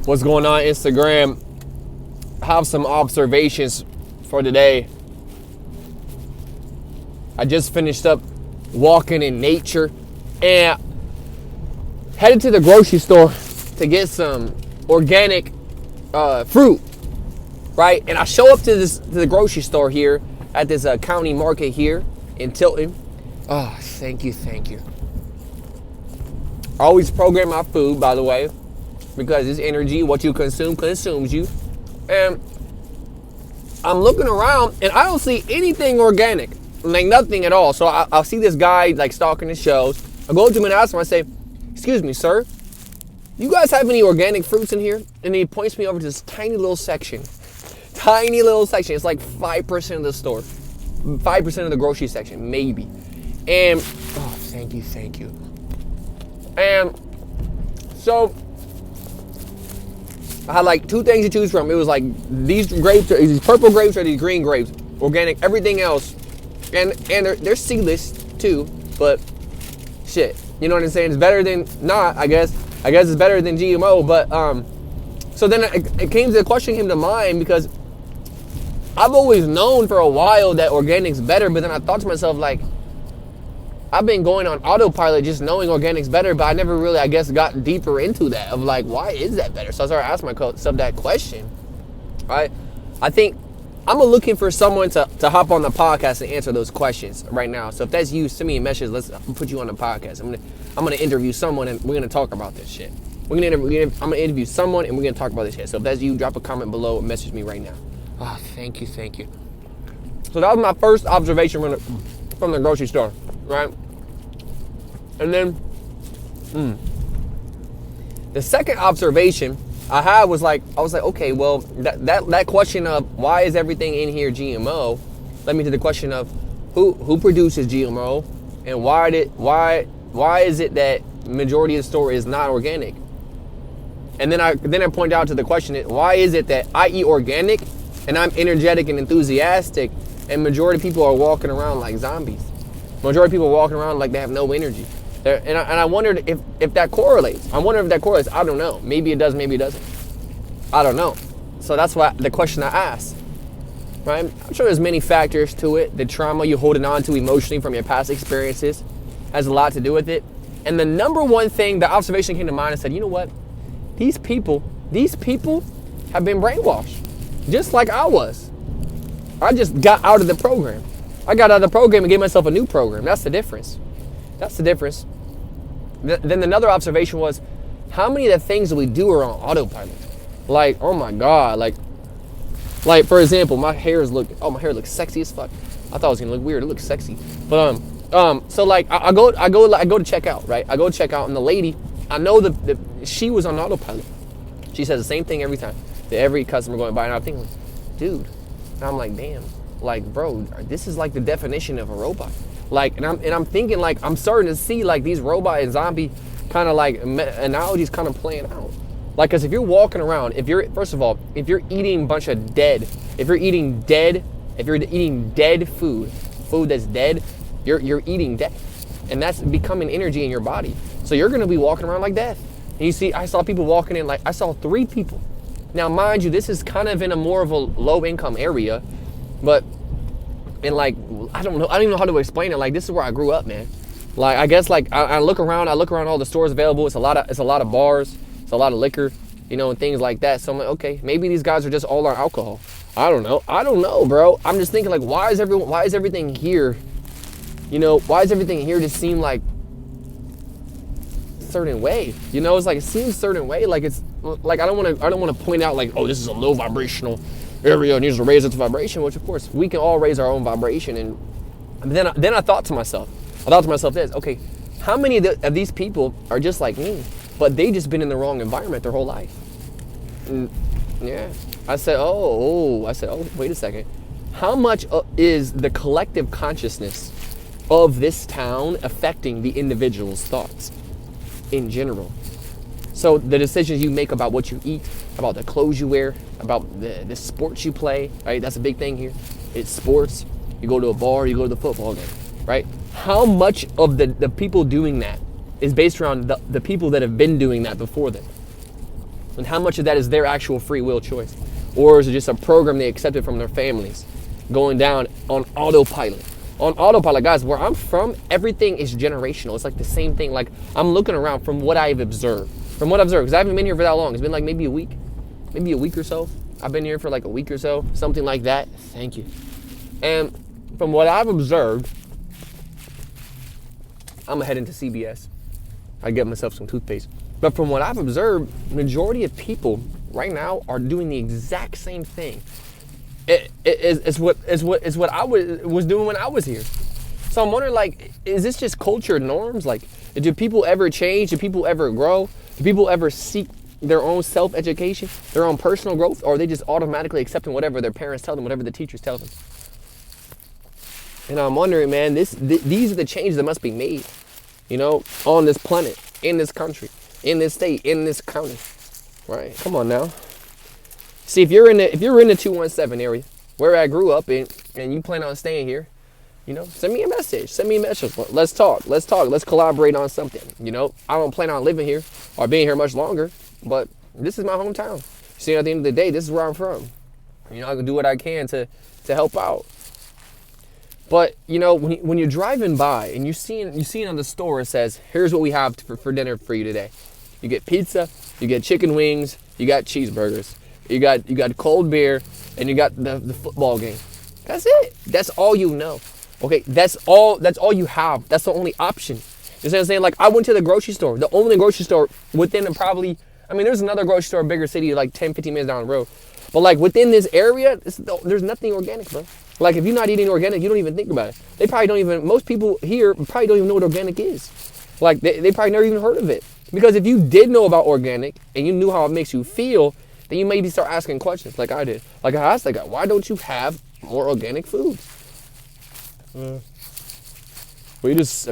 What's going on Instagram? Have some observations for today. I just finished up walking in nature and headed to the grocery store to get some organic fruit, right? And I show up to the grocery store here at this county market here in Tilton. Oh, thank you. I always program my food, by the way, because it's energy. What you consume consumes you. And I'm looking around and I don't see anything organic, like nothing at all. So I'll see this guy like stalking the shows. I go to him and ask him, I say, "Excuse me, sir, you guys have any organic fruits in here?" And he points me over to this tiny little section. It's like 5% of the store, 5% of the grocery section, maybe. And, oh, thank you. And so I had like two things to choose from. It was like these purple grapes or these green grapes, organic, everything else. And they're seedless too, but shit, you know what I'm saying? It's better than not, I guess. I guess it's better than GMO, but so then the question came to mind because I've always known for a while that organic's better, but then I thought to myself, like, I've been going on autopilot just knowing organic's better, but I never really, I guess, got deeper into that of like, why is that better? So I started asking myself that question, right? I think I'm looking for someone to hop on the podcast and answer those questions right now. So if that's you, send me a message. Let's put you on the podcast. I'm gonna interview someone and we're gonna talk about this shit. I'm gonna interview someone and we're gonna talk about this shit. So if that's you, drop a comment below and message me right now. Oh, thank you. So that was my first observation from the grocery store, right? And then the second observation I had was like, I was like, okay, well, that question of why is everything in here GMO led me to the question of who produces GMO and why is it that majority of the store is not organic? And then I point out to the question, why is it that I eat organic and I'm energetic and enthusiastic and majority of people are walking around like zombies? Majority of people are walking around like they have no energy. And I wondered if that correlates. I don't know. Maybe it does, maybe it doesn't. I don't know. So that's why the question I asked, right? I'm sure there's many factors to it. The trauma you're holding on to emotionally from your past experiences has a lot to do with it. And the number one thing, the observation came to mind and said, you know what? These people have been brainwashed, just like I was. I just got out of the program. I got out of the program and gave myself a new program. That's the difference. Then another observation was how many of the things that we do are on autopilot. Like, oh my God, like for example, my hair looks sexy as fuck. I thought it was gonna look weird. It looks sexy, but so like I go to check out, right? I go to check out, and the lady, I know that she was on autopilot. She says the same thing every time to every customer going by, and I'm thinking, dude, and I'm like, damn, like, bro, this is like the definition of a robot. Like, and I'm thinking, like, I'm starting to see like these robot and zombie kind of like analogies kind of playing out. Like, because if you're walking around, first of all, if you're eating a bunch of if you're eating dead food that's dead, you're eating death, and that's becoming energy in your body. So you're gonna be walking around like death. And you see, I saw people walking in, like I saw 3 people. Now, mind you, this is kind of in a more of a low income area, but and like I don't even know how to explain it. Like, this is where I grew up, man. Like, I guess like I look around all the stores available. It's a lot of bars. It's a lot of liquor, you know, and things like that. So I'm like, okay, maybe these guys are just all on alcohol. I don't know, bro. I'm just thinking, like, why is everything here? You know, why does everything here just seem like a certain way? You know, it's like it seems a certain way. Like, it's like I don't want to point out like, oh, this is a low vibrational area and needs to raise its vibration, which of course we can all raise our own vibration. And then I thought to myself this, okay, how many of these people are just like me, but they just been in the wrong environment their whole life? And yeah, I said, wait a second. How much is the collective consciousness of this town affecting the individual's thoughts in general? So the decisions you make about what you eat, about the clothes you wear, about the sports you play, right? That's a big thing here. It's sports. You go to a bar, you go to the football game, right? How much of the people doing that is based around the people that have been doing that before them? And how much of that is their actual free will choice? Or is it just a program they accepted from their families going down on autopilot? On autopilot, guys, where I'm from, everything is generational. It's like the same thing. Like, I'm looking around from what I've observed. Because I haven't been here for that long. It's been like maybe a week or so. I've been here for like a week or so, something like that. Thank you. And from what I've observed, I'm gonna head into CBS. I get myself some toothpaste. But from what I've observed, majority of people right now are doing the exact same thing. It's what I was doing when I was here. So I'm wondering, like, is this just culture norms? Like, do people ever change? Do people ever grow? Do people ever seek their own self-education, their own personal growth, or are they just automatically accepting whatever their parents tell them, whatever the teachers tell them? And I'm wondering, man, these are the changes that must be made, on this planet, in this country, in this state, in this county, right? Come on now. See, if you're in the 217 area where I grew up in, and you plan on staying here, send me a message. Let's talk. Let's collaborate on something. I don't plan on living here or being here much longer, but this is my hometown. See, at the end of the day, this is where I'm from. I can do what I can to help out. But when you're driving by and you see on the store, it says, "Here's what we have for dinner for you today." You get pizza, you get chicken wings, you got cheeseburgers, you got cold beer, and you got the football game. That's it. That's all you know. Okay, that's all you have. That's the only option. You see what I'm saying? Like, I went to the grocery store, the only grocery store within there's another grocery store, bigger city, like 10, 15 minutes down the road. But like within this area, there's nothing organic, bro. Like, if you're not eating organic, you don't even think about it. Most people here probably don't even know what organic is. Like, they probably never even heard of it. Because if you did know about organic and you knew how it makes you feel, then you maybe start asking questions like I did. Like, I asked that guy, why don't you have more organic foods? We just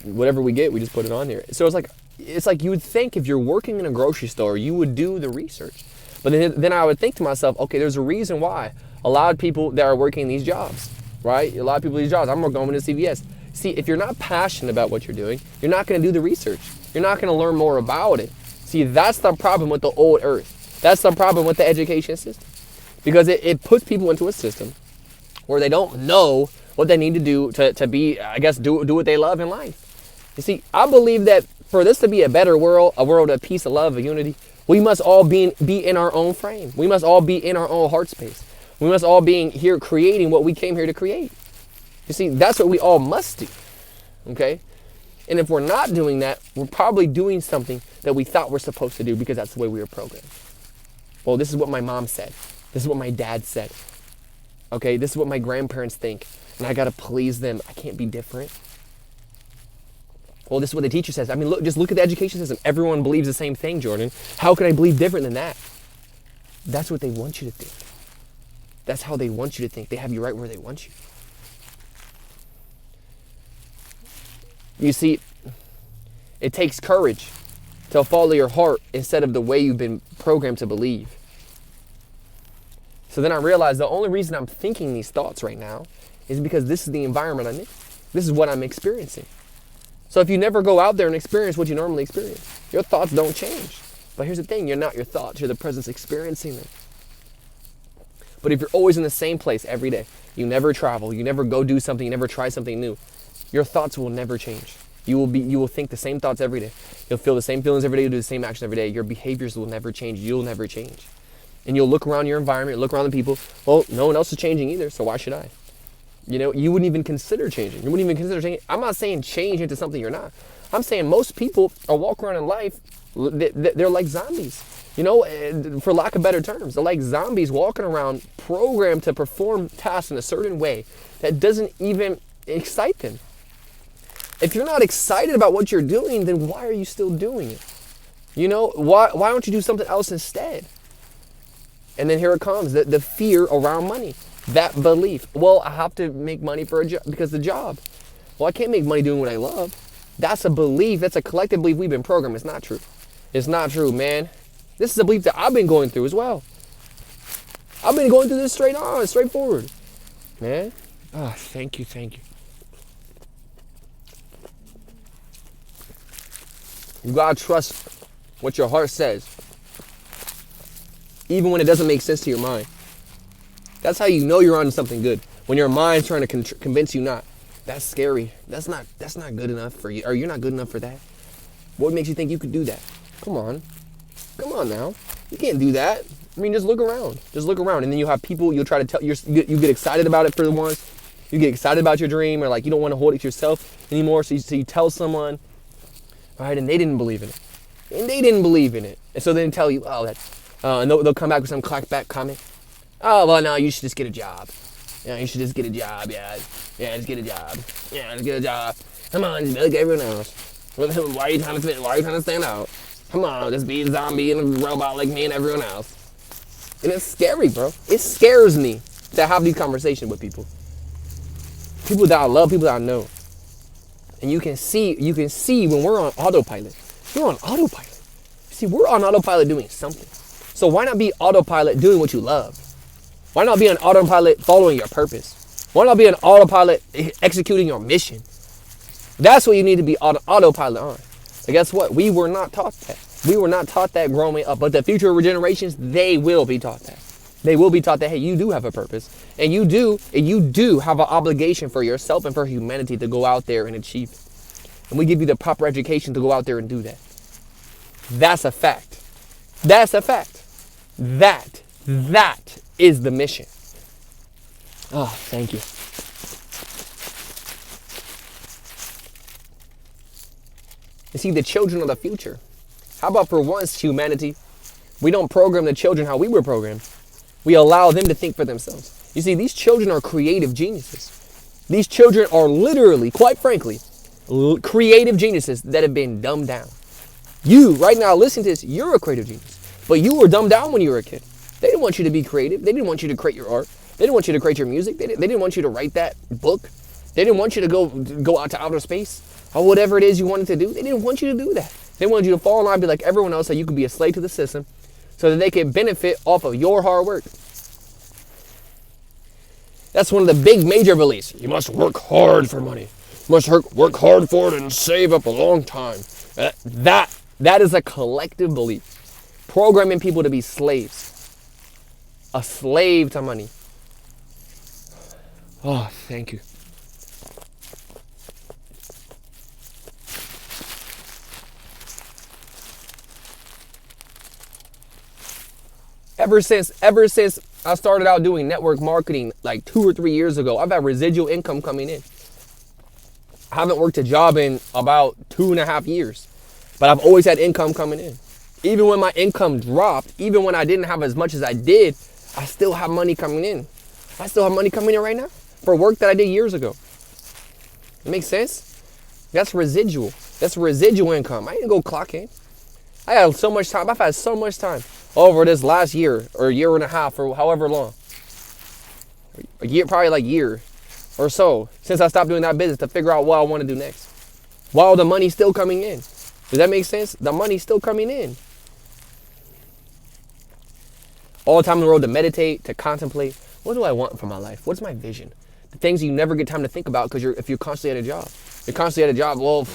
whatever we get, we just put it on here. So it's like you would think if you're working in a grocery store, you would do the research. But then I would think to myself, okay, there's a reason why a lot of people that are working these jobs, right? A lot of people these jobs. I'm going to CVS. See, if you're not passionate about what you're doing, you're not going to do the research. You're not going to learn more about it. See, that's the problem with the old earth. That's the problem with the education system. Because it puts people into a system where they don't know what they need to do to be, I guess, do what they love in life. You see, I believe that for this to be a better world, a world of peace, of love, of unity, we must all be in our own frame. We must all be in our own heart space. We must all be here creating what we came here to create. You see, that's what we all must do, okay? And if we're not doing that, we're probably doing something that we thought we're supposed to do because that's the way we were programmed. Well, this is what my mom said. This is what my dad said. Okay, this is what my grandparents think, and I gotta please them. I can't be different. Well, this is what the teacher says. I mean, just look at the education system. Everyone believes the same thing, Jordan. How could I believe different than that? That's what they want you to think. That's how they want you to think. They have you right where they want you. You see, it takes courage to follow your heart instead of the way you've been programmed to believe. So then I realized the only reason I'm thinking these thoughts right now is because this is the environment I'm in. This is what I'm experiencing. So if you never go out there and experience what you normally experience, your thoughts don't change. But here's the thing, you're not your thoughts, you're the presence experiencing them. But if you're always in the same place every day, you never travel, you never go do something, you never try something new, your thoughts will never change. You will think the same thoughts every day. You'll feel the same feelings every day, you'll do the same action every day. Your behaviors will never change, you'll never change. And you'll look around your environment, look around the people, well, no one else is changing either, so why should I? You wouldn't even consider chinging. You wouldn't even consider changing. I'm not saying change into something you're not. I'm saying most people are walking around in life, they're like zombies. For lack of better terms, they're like zombies walking around programmed to perform tasks in a certain way that doesn't even excite them. If you're not excited about what you're doing, then why are you still doing it? Why don't you do something else instead? And then here it comes, the fear around money. That belief. Well, I have to make money for a job because the job. Well, I can't make money doing what I love. That's a belief. That's a collective belief we've been programmed. It's not true. It's not true, man. This is a belief that I've been going through as well. I've been going through this straightforward. Man. Oh, thank you. You gotta trust what your heart says. even when it doesn't make sense to your mind. That's how you know you're on something good. When your mind's trying to convince you not. That's scary. That's not good enough for you. Or you're not good enough for that. What makes you think you could do that? Come on. Come on now. You can't do that. I mean, just look around. Just look around. And then you have people, you'll try to tell, you get excited about it for the ones. You get excited about your dream, or like you don't want to hold it to yourself anymore. So you tell someone, all right, and they didn't believe in it. And so then tell you, oh, and they'll come back with some clackback comment. Oh, well, no, you should just get a job. Yeah, you should just get a job, yeah. Yeah, just get a job. Yeah, just get a job. Come on, just be like everyone else. Why are you trying to stand out? Come on, just be a zombie and a robot like me and everyone else. And it's scary, bro. It scares me to have these conversations with people. People that I love, people that I know. And you can see when we're on autopilot. We're on autopilot. See, we're on autopilot doing something. So why not be autopilot doing what you love? Why not be on autopilot following your purpose? Why not be on autopilot executing your mission? That's what you need to be on autopilot on. And guess what? We were not taught that. We were not taught that growing up. But the future generations, they will be taught that. They will be taught that, hey, you do have a purpose. And you do have an obligation for yourself and for humanity to go out there and achieve it. And we give you the proper education to go out there and do that. That's a fact. That's a fact. That is the mission. Oh, thank you. You see, the children of the future. How about for once, humanity? We don't program the children how we were programmed. We allow them to think for themselves. You see, these children are creative geniuses. These children are literally, quite frankly, creative geniuses that have been dumbed down. You, right now, listen to this, you're a creative genius. But you were dumbed down when you were a kid. They didn't want you to be creative. They didn't want you to create your art. They didn't want you to create your music. They didn't want you to write that book. They didn't want you to go out to outer space or whatever it is you wanted to do. They didn't want you to do that. They wanted you to fall in line and be like everyone else so you could be a slave to the system so that they could benefit off of your hard work. That's one of the big major beliefs. You must work hard for money. You must work hard for it and save up a long time. That is a collective belief. Programming people to be slaves. A slave to money. Oh, thank you. Ever since I started out doing network marketing like 2 or 3 years ago, I've had residual income coming in. I haven't worked a job in about 2.5 years, but I've always had income coming in. Even when my income dropped, even when I didn't have as much as I did, I still have money coming in. I still have money coming in right now for work that I did years ago. It makes sense? That's residual. That's residual income. I didn't go clock in. I had so much time. I've had so much time over this last year or year and a half or however long. A year, probably like year or so since I stopped doing that business to figure out what I want to do next. While the money's still coming in. Does that make sense? The money's still coming in. All the time on the road to meditate, to contemplate. What do I want for my life? What's my vision? The things you never get time to think about because if you're constantly at a job. You're constantly at a job. Well,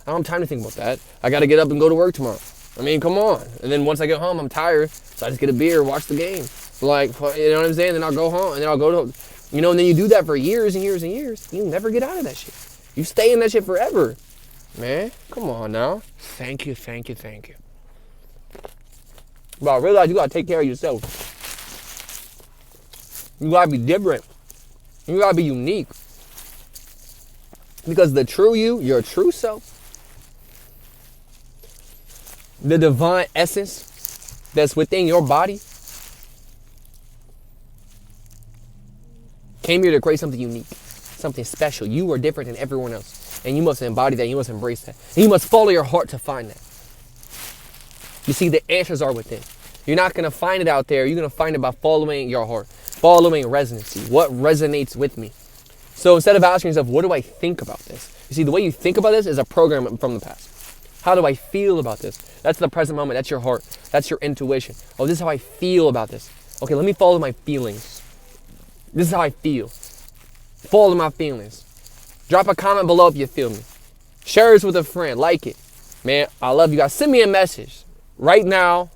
I don't have time to think about that. I got to get up and go to work tomorrow. I mean, come on. And then once I get home, I'm tired. So I just get a beer, watch the game. Like, you know what I'm saying? Then I'll go home and then I'll go to, and then you do that for years and years and years. You never get out of that shit. You stay in that shit forever. Man, come on now. Thank you, thank you, thank you. But I realize you got to take care of yourself. You got to be different. You got to be unique. Because the true you, your true self, the divine essence that's within your body, came here to create something unique, something special. You are different than everyone else. And you must embody that. You must embrace that. And you must follow your heart to find that. You see, the answers are within. You're not going to find it out there. You're going to find it by following your heart, following resonancy. What resonates with me? So instead of asking yourself, what do I think about this? You see, the way you think about this is a program from the past. How do I feel about this? That's the present moment. That's your heart. That's your intuition. Oh, this is how I feel about this. Okay, let me follow my feelings. This is how I feel. Follow my feelings. Drop a comment below if you feel me. Share this with a friend. Like it. Man, I love you guys. Send me a message right now